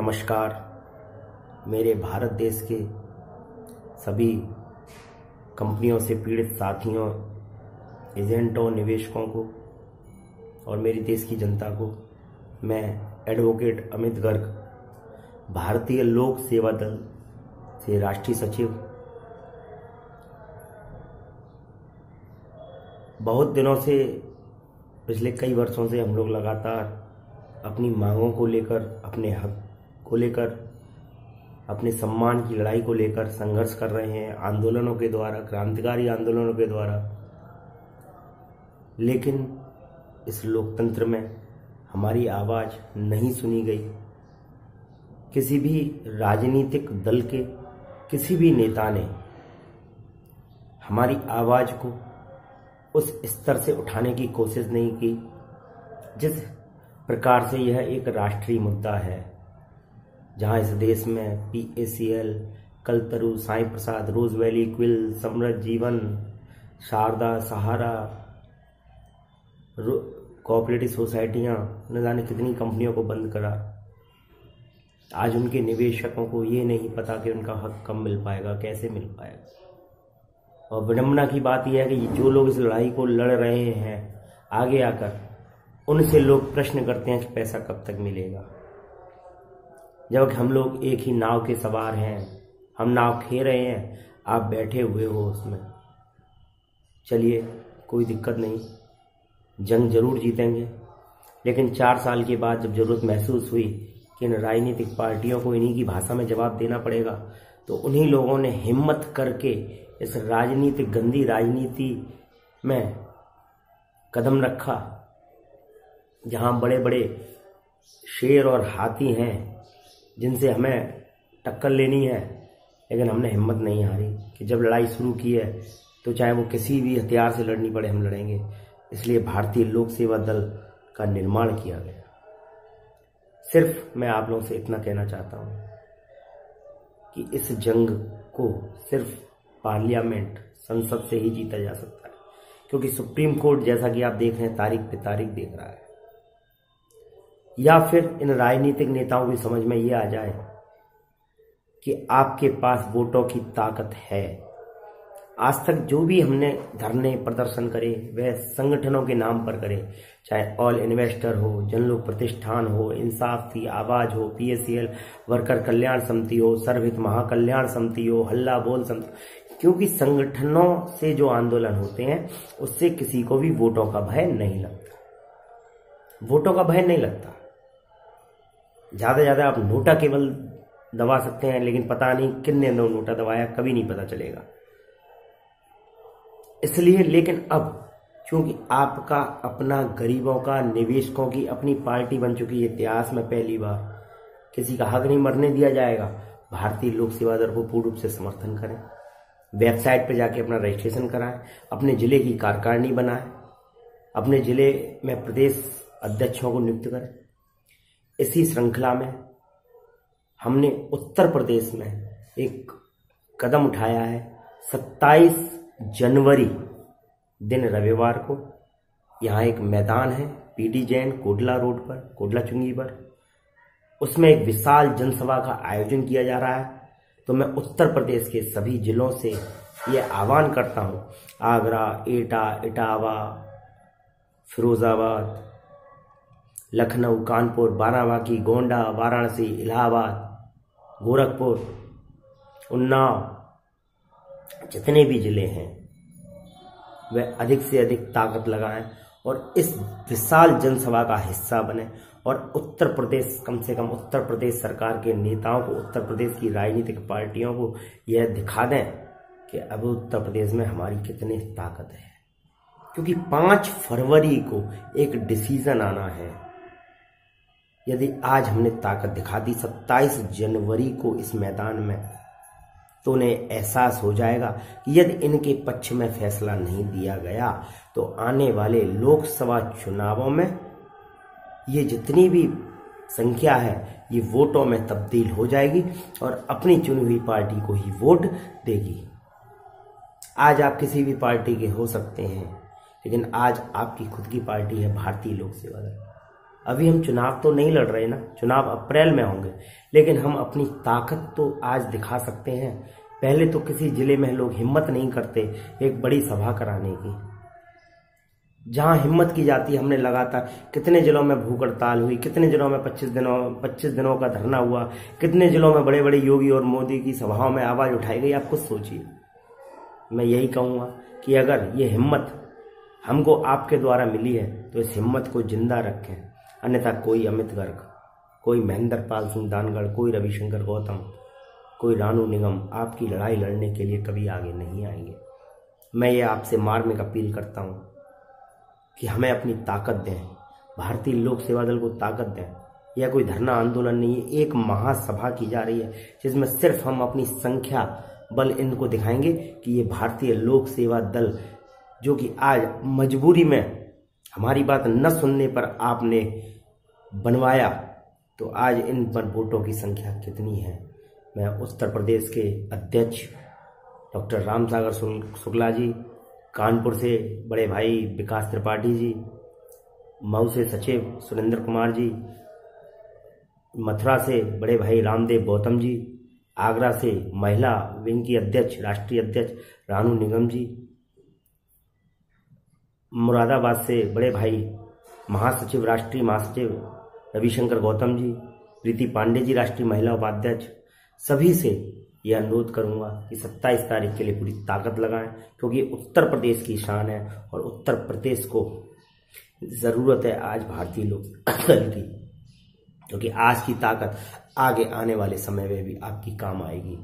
नमस्कार। मेरे भारत देश के सभी कंपनियों से पीड़ित साथियों, एजेंटों, निवेशकों को और मेरी देश की जनता को मैं एडवोकेट अमित गर्ग, भारतीय लोक सेवा दल से राष्ट्रीय सचिव, बहुत दिनों से, पिछले कई वर्षों से हम लोग लगातार अपनी मांगों को लेकर, अपने हक को लेकर, अपने सम्मान की लड़ाई को लेकर संघर्ष कर रहे हैं, आंदोलनों के द्वारा, क्रांतिकारी आंदोलनों के द्वारा। लेकिन इस लोकतंत्र में हमारी आवाज़ नहीं सुनी गई। किसी भी राजनीतिक दल के किसी भी नेता ने हमारी आवाज़ को उस स्तर से उठाने की कोशिश नहीं की जिस प्रकार से यह एक राष्ट्रीय मुद्दा है, जहां इस देश में PACL, कलतरू, साई प्रसाद, रोज वैली, क्विल, समृद्ध जीवन, शारदा, सहारा, कोऑपरेटिव सोसाइटियां, न जाने कितनी कंपनियों को बंद करा। आज उनके निवेशकों को ये नहीं पता कि उनका हक कब मिल पाएगा, कैसे मिल पाएगा। और विडंबना की बात यह है कि जो लोग इस लड़ाई को लड़ रहे हैं, आगे आकर उनसे लोग प्रश्न करते हैं कि पैसा कब तक मिलेगा, जबकि हम लोग एक ही नाव के सवार हैं। हम नाव खे रहे हैं, आप बैठे हुए हो उसमें। चलिए, कोई दिक्कत नहीं, जंग जरूर जीतेंगे। लेकिन 4 साल के बाद जब जरूरत महसूस हुई कि इन राजनीतिक पार्टियों को इन्हीं की भाषा में जवाब देना पड़ेगा, तो उन्हीं लोगों ने हिम्मत करके इस राजनीतिक, गंदी राजनीति में कदम रखा, जहां बड़े बड़े शेर और हाथी हैं जिनसे हमें टक्कर लेनी है। लेकिन हमने हिम्मत नहीं हारी कि जब लड़ाई शुरू की है तो चाहे वो किसी भी हथियार से लड़नी पड़े, हम लड़ेंगे। इसलिए भारतीय लोक सेवा दल का निर्माण किया गया। सिर्फ मैं आप लोगों से इतना कहना चाहता हूं कि इस जंग को सिर्फ पार्लियामेंट, संसद से ही जीता जा सकता है, क्योंकि सुप्रीम कोर्ट, जैसा कि आप देख रहे हैं, तारीख पे तारीख देख रहा है। या फिर इन राजनीतिक नेताओं की समझ में ये आ जाए कि आपके पास वोटों की ताकत है। आज तक जो भी हमने धरने प्रदर्शन करे, वह संगठनों के नाम पर करे, चाहे ऑल इन्वेस्टर हो, जनलोक प्रतिष्ठान हो, इंसाफ की आवाज हो, PACL वर्कर कल्याण समिति हो, सर्वहित महाकल्याण समिति हो, हल्ला बोल समिति, क्योंकि संगठनों से जो आंदोलन होते हैं उससे किसी को भी वोटों का भय नहीं लगता। वोटों का भय नहीं लगता। ज्यादा ज्यादा आप नोटा केवल दबा सकते हैं, लेकिन पता नहीं कितने नोटा दबाया, कभी नहीं पता चलेगा। इसलिए, लेकिन अब क्योंकि आपका अपना, गरीबों का, निवेशकों की अपनी पार्टी बन चुकी है, इतिहास में पहली बार किसी का हक नहीं मरने दिया जाएगा। भारतीय लोक सेवा दल को पूर्ण रूप से समर्थन करें, वेबसाइट पर जाके अपना रजिस्ट्रेशन कराएं, अपने जिले की कार्यकारिणी बनाएं, अपने जिले में प्रदेश अध्यक्षों को नियुक्त करें। इसी श्रृंखला में हमने उत्तर प्रदेश में एक कदम उठाया है। 27 जनवरी दिन रविवार को यहाँ एक मैदान है, PD जैन, कोडला रोड पर, कोडला चुंगी पर, उसमें एक विशाल जनसभा का आयोजन किया जा रहा है। तो मैं उत्तर प्रदेश के सभी जिलों से ये आह्वान करता हूँ, आगरा, एटा, इटावा, फिरोजाबाद, लखनऊ, कानपुर, बाराबंकी, गोंडा, वाराणसी, इलाहाबाद, गोरखपुर, उन्नाव, जितने भी जिले हैं वे अधिक से अधिक ताकत लगाएं और इस विशाल जनसभा का हिस्सा बने। और उत्तर प्रदेश, कम से कम उत्तर प्रदेश सरकार के नेताओं को, उत्तर प्रदेश की राजनीतिक पार्टियों को यह दिखा दें कि अब उत्तर प्रदेश में हमारी कितनी ताकत है। क्योंकि 5 फरवरी को एक डिसीजन आना है। यदि आज हमने ताकत दिखा दी 27 जनवरी को इस मैदान में, तो उन्हें एहसास हो जाएगा कि यदि इनके पक्ष में फैसला नहीं दिया गया तो आने वाले लोकसभा चुनावों में ये जितनी भी संख्या है ये वोटों में तब्दील हो जाएगी और अपनी चुनी हुई पार्टी को ही वोट देगी। आज आप किसी भी पार्टी के हो सकते हैं, लेकिन आज आपकी खुद की पार्टी है भारतीय लोक सेवा दल। अभी हम चुनाव तो नहीं लड़ रहे ना, चुनाव अप्रैल में होंगे, लेकिन हम अपनी ताकत तो आज दिखा सकते हैं। पहले तो किसी जिले में लोग हिम्मत नहीं करते एक बड़ी सभा कराने की। जहां हिम्मत की जाती है, हमने लगातार कितने जिलों में भूख हड़ताल हुई, कितने जिलों में 25 दिनों का धरना हुआ, कितने जिलों में बड़े बड़े योगी और मोदी की सभाओं में आवाज उठाई गई। आप खुद सोचिए। मैं यही कहूंगा कि अगर ये हिम्मत हमको आपके द्वारा मिली है तो इस हिम्मत को जिंदा रखें, अन्यथा कोई अमित गर्ग, कोई महेंद्र पाल सिंह दानगढ़, कोई रविशंकर गौतम, कोई रानू निगम आपकी लड़ाई लड़ने के लिए कभी आगे नहीं आएंगे। मैं ये आपसे मार्मिक अपील करता हूं कि हमें अपनी ताकत दें, भारतीय लोक सेवा दल को ताकत दें। यह कोई धरना आंदोलन नहीं है, एक महासभा की जा रही है जिसमें सिर्फ हम अपनी संख्या बल इनको दिखाएंगे कि ये भारतीय लोक सेवा दल, जो कि आज मजबूरी में हमारी बात न सुनने पर आपने बनवाया, तो आज इन पर वोटों की संख्या कितनी है। मैं उत्तर प्रदेश के अध्यक्ष डॉक्टर रामसागर शुक्ला जी, कानपुर से बड़े भाई विकास त्रिपाठी जी, मऊ से सचिव सुरेंद्र कुमार जी, मथुरा से बड़े भाई रामदेव गौतम जी, आगरा से महिला विंग की अध्यक्ष राष्ट्रीय अध्यक्ष रानू निगम जी, मुरादाबाद से बड़े भाई महासचिव राष्ट्रीय महासचिव रविशंकर गौतम जी, प्रीति पांडे जी राष्ट्रीय महिला उपाध्यक्ष, सभी से यह अनुरोध करूंगा कि 27 तारीख के लिए पूरी ताकत लगाएं, क्योंकि उत्तर प्रदेश की शान है और उत्तर प्रदेश को जरूरत है आज भारतीय लोक दल की, क्योंकि आज की ताकत आगे आने वाले समय में भी आपकी काम आएगी।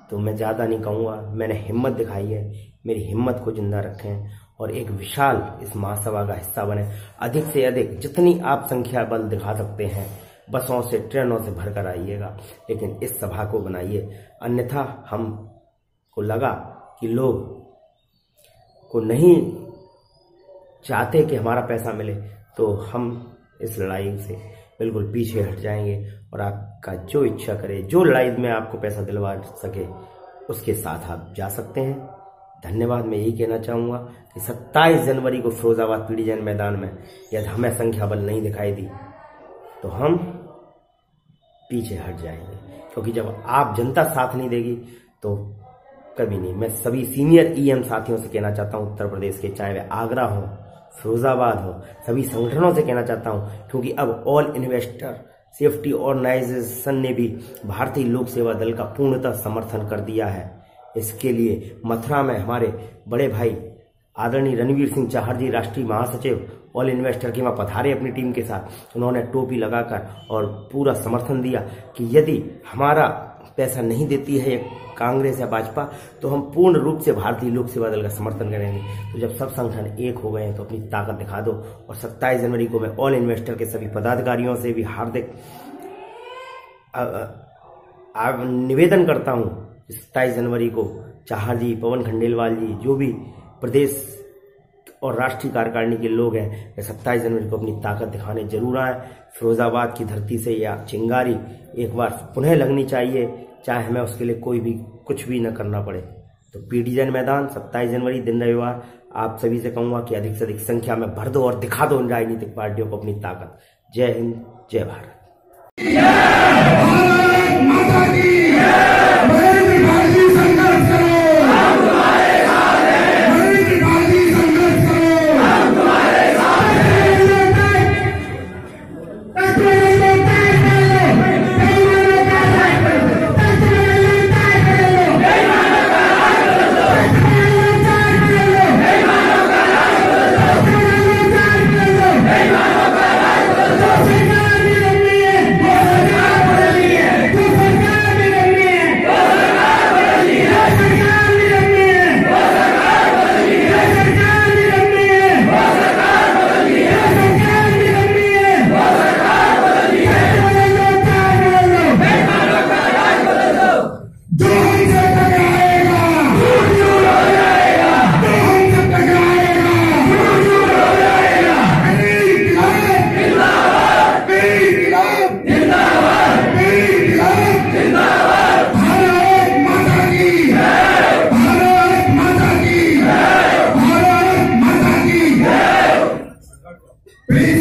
तो मैं ज़्यादा नहीं कहूँगा, मैंने हिम्मत दिखाई है, मेरी हिम्मत को जिंदा रखें और एक विशाल इस महासभा का हिस्सा बने। अधिक से अधिक जितनी आप संख्या बल दिखा सकते हैं, बसों से ट्रेनों से भरकर आइएगा, लेकिन इस सभा को बनाइए। अन्यथा हमको लगा कि लोग को नहीं चाहते कि हमारा पैसा मिले, तो हम इस लड़ाई से बिल्कुल पीछे हट जाएंगे और आपका जो इच्छा करे, जो लड़ाई में आपको पैसा दिलवा सके, उसके साथ आप जा सकते हैं। धन्यवाद। मैं यही कहना चाहूँगा कि 27 जनवरी को फिरोजाबाद पीडी जैन मैदान में यदि हमें संख्या बल नहीं दिखाई दी तो हम पीछे हट जाएंगे, क्योंकि जब आप जनता साथ नहीं देगी तो कभी नहीं। मैं सभी सीनियर ईएम साथियों से कहना चाहता हूँ, उत्तर प्रदेश के, चाहे वे आगरा हो, फिरोजाबाद हो, सभी संगठनों से कहना चाहता हूँ, क्योंकि अब ऑल इन्वेस्टर सेफ्टी ऑर्गेनाइजेशन ने भी भारतीय लोक सेवा दल का पूर्णतः समर्थन कर दिया है। इसके लिए मथुरा में हमारे बड़े भाई आदरणीय रणवीर सिंह चाहर जी राष्ट्रीय महासचिव ऑल इन्वेस्टर के वहाँ पधारे अपनी टीम के साथ। उन्होंने टोपी लगाकर और पूरा समर्थन दिया कि यदि हमारा पैसा नहीं देती है कांग्रेस या भाजपा तो हम पूर्ण रूप से भारतीय लोक सेवा दल का समर्थन करेंगे। तो जब सब संगठन एक हो गए हैं तो अपनी ताकत दिखा दो। और 27 जनवरी को मैं ऑल इन्वेस्टर के सभी पदाधिकारियों से भी हार्दिक निवेदन करता हूँ, 27 जनवरी को चाहर जी, पवन खंडेलवाल जी, जो भी प्रदेश और राष्ट्रीय कार्यकारिणी के लोग हैं, 27 जनवरी को अपनी ताकत दिखाने जरूर आए। फिरोजाबाद की धरती से या चिंगारी एक बार पुनः लगनी चाहिए, चाहे हमें उसके लिए कोई भी कुछ भी न करना पड़े। तो पीडी जैन मैदान 27 जनवरी दिन रविवार, आप सभी से कहूँगा कि अधिक से अधिक संख्या में भर दो और दिखा दो इन राजनीतिक पार्टियों को अपनी ताकत। जय हिंद, जय भारत।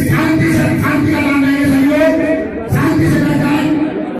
शांति